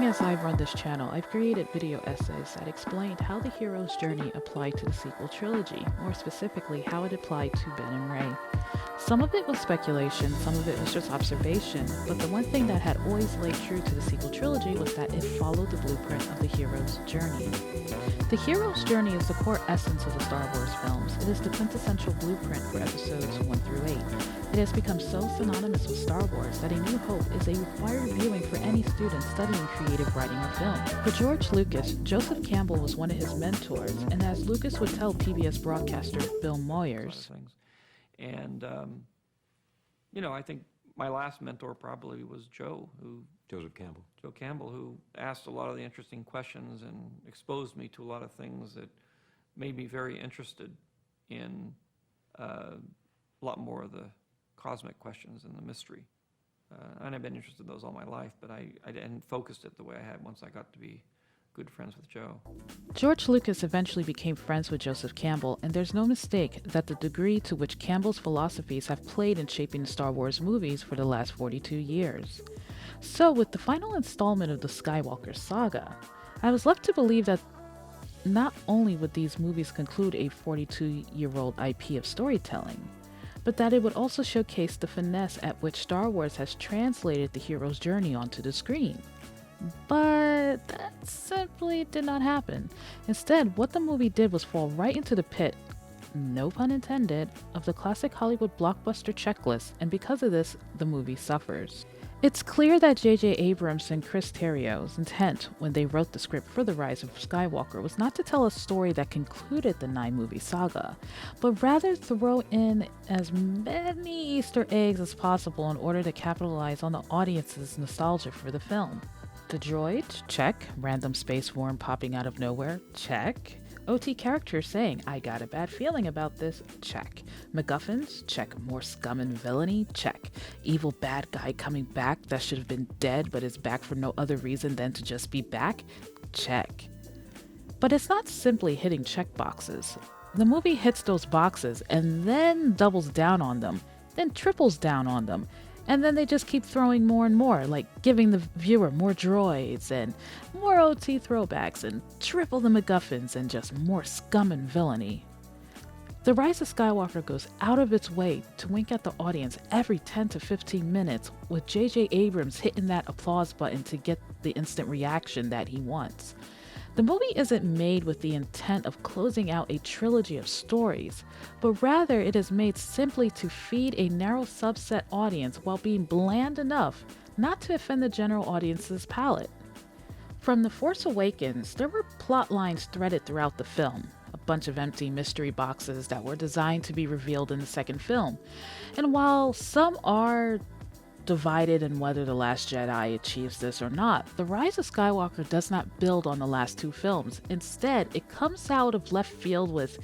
as I run this channel, I've created video essays that explained how the hero's journey applied to the sequel trilogy, more specifically how it applied to Ben and Rey. Some of it was speculation, some of it was just observation, but the one thing that had always laid true to the sequel trilogy was that it followed the blueprint of the hero's journey. The hero's journey is the core essence of the Star Wars films. It is the quintessential blueprint for episodes 1 through 8. It has become so synonymous with Star Wars that A New Hope is a required viewing for any student studying creative writing or film. For George Lucas, Joseph Campbell was one of his mentors, and as Lucas would tell PBS broadcaster Bill Moyers, and I think my last mentor probably was Joe Campbell, who asked a lot of the interesting questions and exposed me to a lot of things that made me very interested in a lot more of the cosmic questions and the mystery. And I've been interested in those all my life, but I hadn't focused it the way I had once I got to be good friends with Joe. George Lucas eventually became friends with Joseph Campbell, and there's no mistake that the degree to which Campbell's philosophies have played in shaping the Star Wars movies for the last 42 years. So, with the final installment of the Skywalker saga, I was left to believe that not only would these movies conclude a 42-year-old IP of storytelling, but that it would also showcase the finesse at which Star Wars has translated the hero's journey onto the screen. But that simply did not happen. Instead, what the movie did was fall right into the pit, no pun intended, of the classic Hollywood blockbuster checklist, and because of this, the movie suffers. It's clear that J.J. Abrams and Chris Terrio's intent when they wrote the script for The Rise of Skywalker was not to tell a story that concluded the 9-movie saga, but rather throw in as many Easter eggs as possible in order to capitalize on the audience's nostalgia for the film. The droid? Check. Random space worm popping out of nowhere? Check. OT characters saying, I got a bad feeling about this? Check. MacGuffins? Check. More scum and villainy? Check. Evil bad guy coming back that should have been dead but is back for no other reason than to just be back? Check. But it's not simply hitting check boxes. The movie hits those boxes and then doubles down on them, then triples down on them. And then they just keep throwing more and more, like giving the viewer more droids and more OT throwbacks and triple the MacGuffins and just more scum and villainy. The Rise of Skywalker goes out of its way to wink at the audience every 10 to 15 minutes, with J.J. Abrams hitting that applause button to get the instant reaction that he wants. The movie isn't made with the intent of closing out a trilogy of stories, but rather it is made simply to feed a narrow subset audience while being bland enough not to offend the general audience's palate. From The Force Awakens, there were plot lines threaded throughout the film, a bunch of empty mystery boxes that were designed to be revealed in the second film. And while some are divided in whether The Last Jedi achieves this or not, The Rise of Skywalker does not build on the last two films. Instead, it comes out of left field with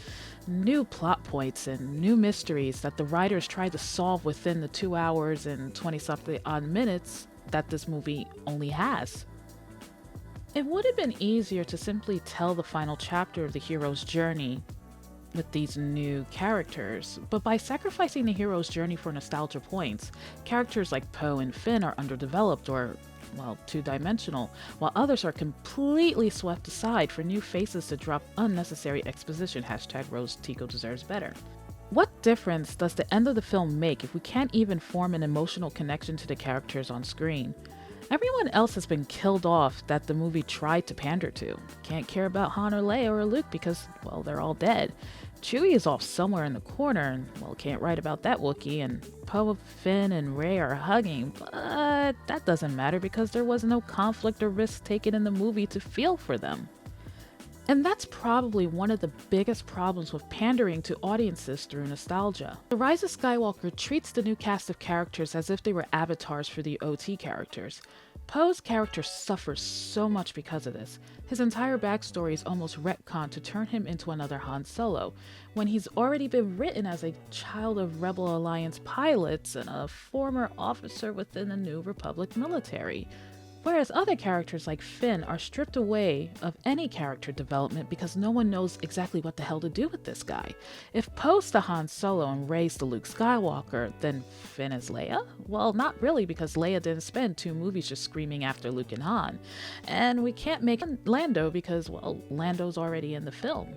new plot points and new mysteries that the writers tried to solve within the 2 hours and 20-something odd minutes that this movie only has. It would have been easier to simply tell the final chapter of the hero's journey with these new characters, but by sacrificing the hero's journey for nostalgia points, characters like Poe and Finn are underdeveloped or, well, two-dimensional, while others are completely swept aside for new faces to drop unnecessary exposition. #Rose Tico deserves better. What difference does the end of the film make if we can't even form an emotional connection to the characters on screen? Everyone else has been killed off that the movie tried to pander to. Can't care about Han or Leia or Luke because, well, they're all dead. Chewie is off somewhere in the corner and, well, can't write about that Wookiee, and Poe, Finn, and Rey are hugging, but that doesn't matter because there was no conflict or risk taken in the movie to feel for them. And that's probably one of the biggest problems with pandering to audiences through nostalgia. The Rise of Skywalker treats the new cast of characters as if they were avatars for the OT characters. Poe's character suffers so much because of this. His entire backstory is almost retconned to turn him into another Han Solo, when he's already been written as a child of Rebel Alliance pilots and a former officer within the New Republic military. Whereas other characters like Finn are stripped away of any character development because no one knows exactly what the hell to do with this guy. If Poe's the Han Solo and Rey's the Luke Skywalker, then Finn is Leia? Well, not really, because Leia didn't spend 2 movies just screaming after Luke and Han. And we can't make Lando because, well, Lando's already in the film.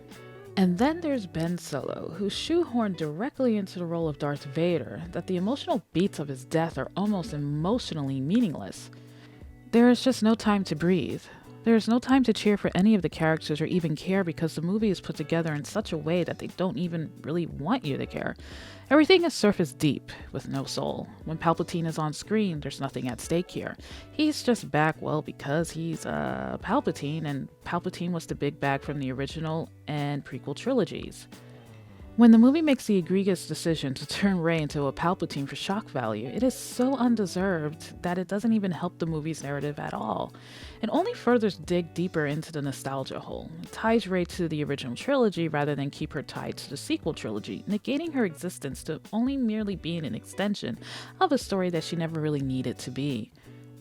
And then there's Ben Solo, who's shoehorned directly into the role of Darth Vader, that the emotional beats of his death are almost emotionally meaningless. There is just no time to breathe. There is no time to cheer for any of the characters or even care because the movie is put together in such a way that they don't even really want you to care. Everything is surface deep, with no soul. When Palpatine is on screen, there's nothing at stake here. He's just back, well, because he's Palpatine, and Palpatine was the big bag from the original and prequel trilogies. When the movie makes the egregious decision to turn Rey into a Palpatine for shock value, it is so undeserved that it doesn't even help the movie's narrative at all. It only further dig deeper into the nostalgia hole. It ties Rey to the original trilogy rather than keep her tied to the sequel trilogy, negating her existence to only merely being an extension of a story that she never really needed to be.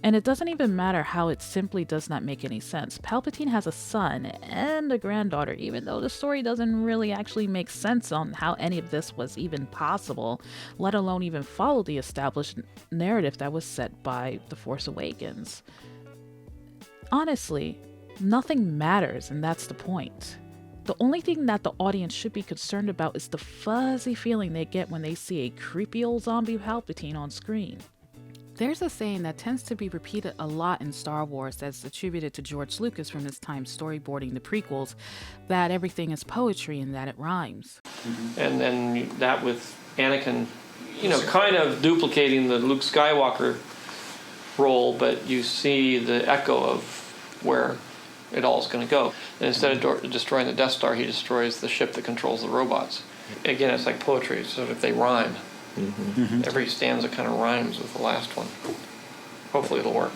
And it doesn't even matter how it simply does not make any sense. Palpatine has a son and a granddaughter, even though the story doesn't really actually make sense on how any of this was even possible, let alone even follow the established narrative that was set by The Force Awakens. Honestly, nothing matters, and that's the point. The only thing that the audience should be concerned about is the fuzzy feeling they get when they see a creepy old zombie Palpatine on screen. There's a saying that tends to be repeated a lot in Star Wars that's attributed to George Lucas from his time storyboarding the prequels, that everything is poetry and that it rhymes. And then that with Anakin, kind of duplicating the Luke Skywalker role, but you see the echo of where it all is going to go. And instead of destroying the Death Star, he destroys the ship that controls the robots. Again, it's like poetry, so if they rhyme. Mm-hmm. Every stanza kind of rhymes with the last one. Hopefully it'll work.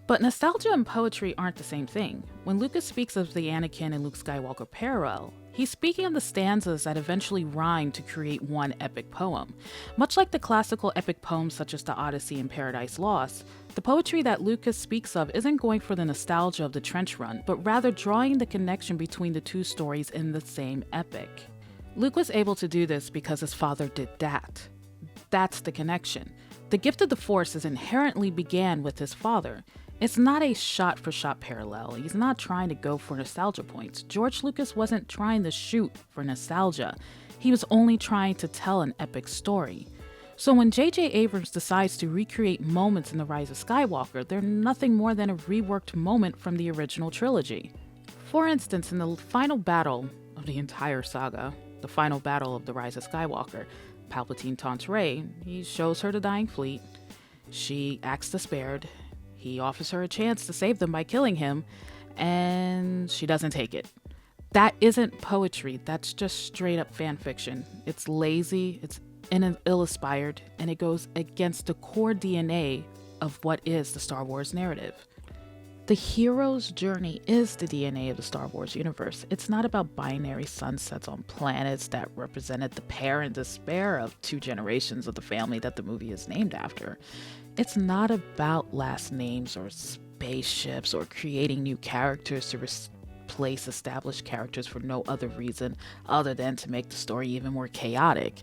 But nostalgia and poetry aren't the same thing. When Lucas speaks of the Anakin and Luke Skywalker parallel, he's speaking of the stanzas that eventually rhyme to create one epic poem. Much like the classical epic poems such as the Odyssey and Paradise Lost, the poetry that Lucas speaks of isn't going for the nostalgia of the trench run, but rather drawing the connection between the 2 stories in the same epic. Luke was able to do this because his father did that. That's the connection. The gift of the Force is inherently began with his father. It's not a shot-for-shot parallel. He's not trying to go for nostalgia points. George Lucas wasn't trying to shoot for nostalgia. He was only trying to tell an epic story. So when J.J. Abrams decides to recreate moments in The Rise of Skywalker, they're nothing more than a reworked moment from the original trilogy. For instance, in the final battle of the entire saga, the final battle of The Rise of Skywalker, Palpatine taunts Rey. He shows her the dying fleet. She acts despaired. He offers her a chance to save them by killing him, and she doesn't take it. That isn't poetry. That's just straight up fan fiction. It's lazy, it's ill-inspired, and it goes against the core DNA of what is the Star Wars narrative. The hero's journey is the DNA of the Star Wars universe. It's not about binary sunsets on planets that represented the pair and despair of 2 generations of the family that the movie is named after. It's not about last names or spaceships or creating new characters to replace established characters for no other reason other than to make the story even more chaotic.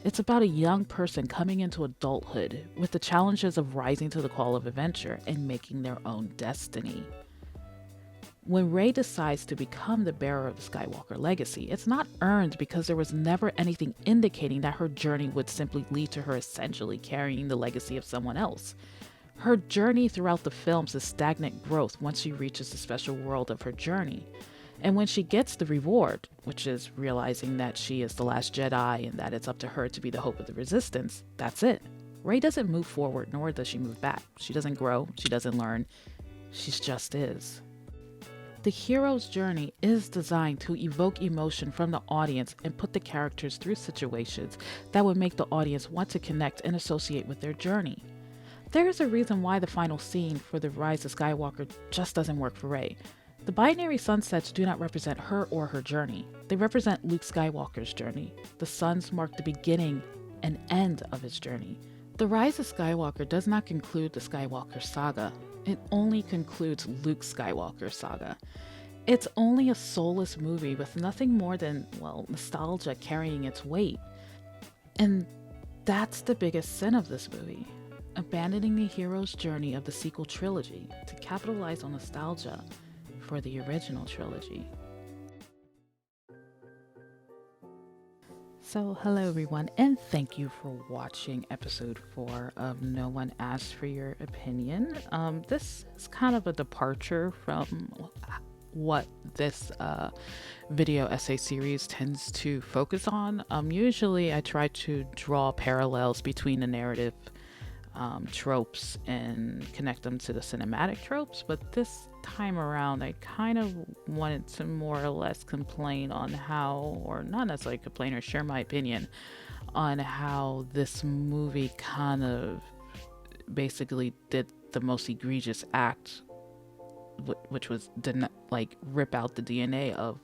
It's about a young person coming into adulthood with the challenges of rising to the call of adventure and making their own destiny. When Rey decides to become the bearer of the Skywalker legacy, it's not earned because there was never anything indicating that her journey would simply lead to her essentially carrying the legacy of someone else. Her journey throughout the films is stagnant growth once she reaches the special world of her journey. And when she gets the reward, which is realizing that she is the last Jedi and that it's up to her to be the hope of the Resistance, that's it. Rey doesn't move forward, nor does she move back. She doesn't grow, she doesn't learn, she just is. The hero's journey is designed to evoke emotion from the audience and put the characters through situations that would make the audience want to connect and associate with their journey. There is a reason why the final scene for The Rise of Skywalker just doesn't work for Rey. The binary sunsets do not represent her or her journey. They represent Luke Skywalker's journey. The suns mark the beginning and end of his journey. The Rise of Skywalker does not conclude the Skywalker saga. It only concludes Luke Skywalker's saga. It's only a soulless movie with nothing more than, well, nostalgia carrying its weight. And that's the biggest sin of this movie. Abandoning the hero's journey of the sequel trilogy to capitalize on nostalgia for the original trilogy. So hello everyone, and thank you for watching episode 4 of No One Asked for Your Opinion. This is kind of a departure from what this video essay series tends to focus on. Usually I try to draw parallels between the narrative tropes and connect them to the cinematic tropes, but this time around I kind of wanted to more or less complain on how, or not necessarily complain, or share my opinion on how this movie kind of basically did the most egregious act, which was like rip out the DNA of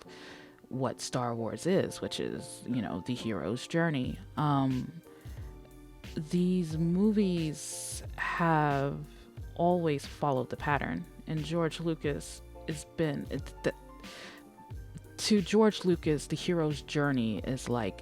what Star Wars is, which is, you know, the hero's journey. These movies have always followed the pattern, and George Lucas has been, to George Lucas, the hero's journey is like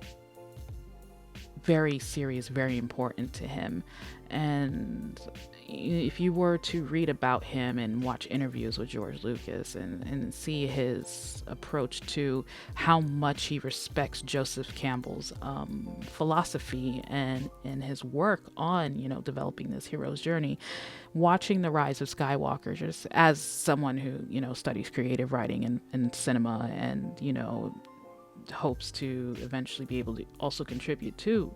very serious, very important to him. And if you were to read about him and watch interviews with George Lucas and see his approach to how much he respects Joseph Campbell's philosophy and his work on, you know, developing this hero's journey, watching The Rise of Skywalker, just as someone who, you know, studies creative writing and cinema and, you know, hopes to eventually be able to also contribute to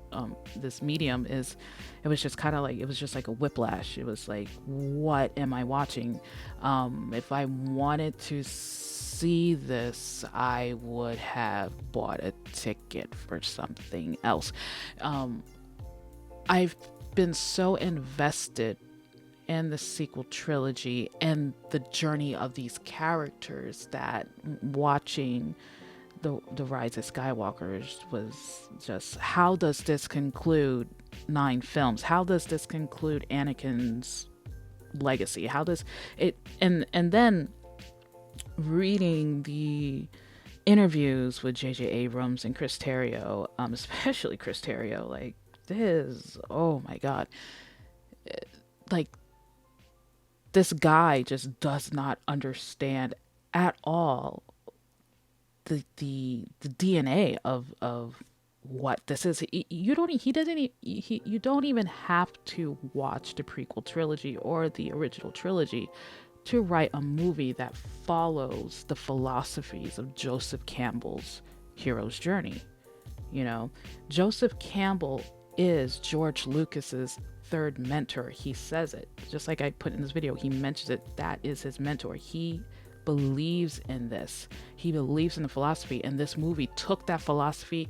this medium, it was just kind of like, it was just like a whiplash. It was like, what am I watching? If I wanted to see this, I would have bought a ticket for something else. I've been so invested in the sequel trilogy and the journey of these characters that watching the Rise of Skywalker was just, how does this conclude 9 films? How does this conclude Anakin's legacy? How does it, and then reading the interviews with J.J. Abrams and Chris Terrio, especially Chris Terrio, like this, oh my God, like this guy just does not understand at all the DNA of what this is. You don't even have to watch the prequel trilogy or the original trilogy to write a movie that follows the philosophies of Joseph Campbell's hero's journey. You know, Joseph Campbell is George Lucas's third mentor. He says it, just like I put in this video, he mentions it, that is his mentor. He believes in this. He believes in the philosophy, and this movie took that philosophy,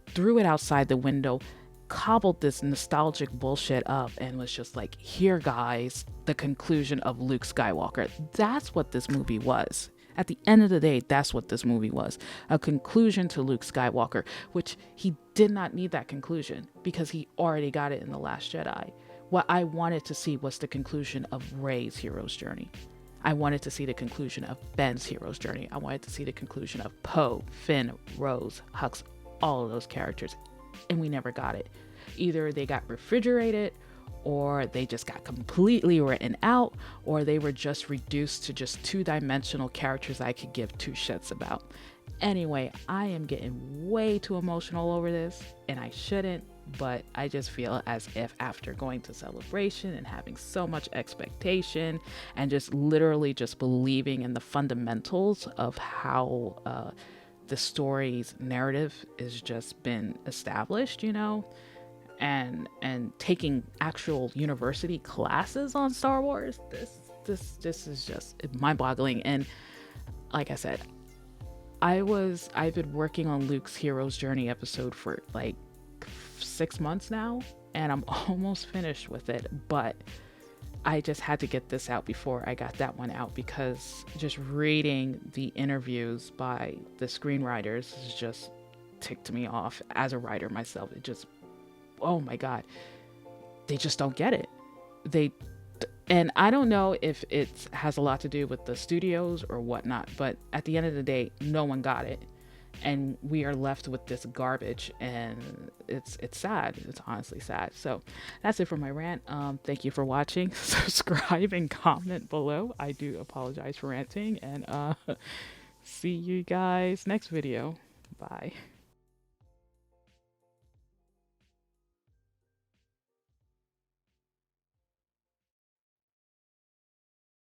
threw it outside the window, cobbled this nostalgic bullshit up, and was just like, here guys, the conclusion of Luke Skywalker. That's what this movie was. At the end of the day, that's what this movie was. A conclusion to Luke Skywalker, which he did not need that conclusion because he already got it in The Last Jedi. What I wanted to see was the conclusion of Rey's hero's journey. I wanted to see the conclusion of Ben's hero's journey. I wanted to see the conclusion of Poe, Finn, Rose, Hux, all of those characters. And we never got it. Either they got refrigerated, or they just got completely written out, or they were just reduced to just 2-dimensional characters I could give 2 shits about. Anyway, I am getting way too emotional over this, and I shouldn't. But I just feel as if after going to Celebration and having so much expectation and just literally just believing in the fundamentals of how the story's narrative has just been established, you know, and taking actual university classes on Star Wars, this is just mind-boggling. And like I said, I've been working on Luke's hero's journey episode for like 6 months now, and I'm almost finished with it, but I just had to get this out before I got that one out, because just reading the interviews by the screenwriters has just ticked me off as a writer myself. It just, oh my God, they just don't get it. They, and I don't know if it has a lot to do with the studios or whatnot, but at the end of the day, no one got it. And we are left with this garbage, and it's sad. It's honestly sad. So that's it for my rant. Thank you for watching. Subscribe and comment below. I do apologize for ranting, and see you guys next video. Bye.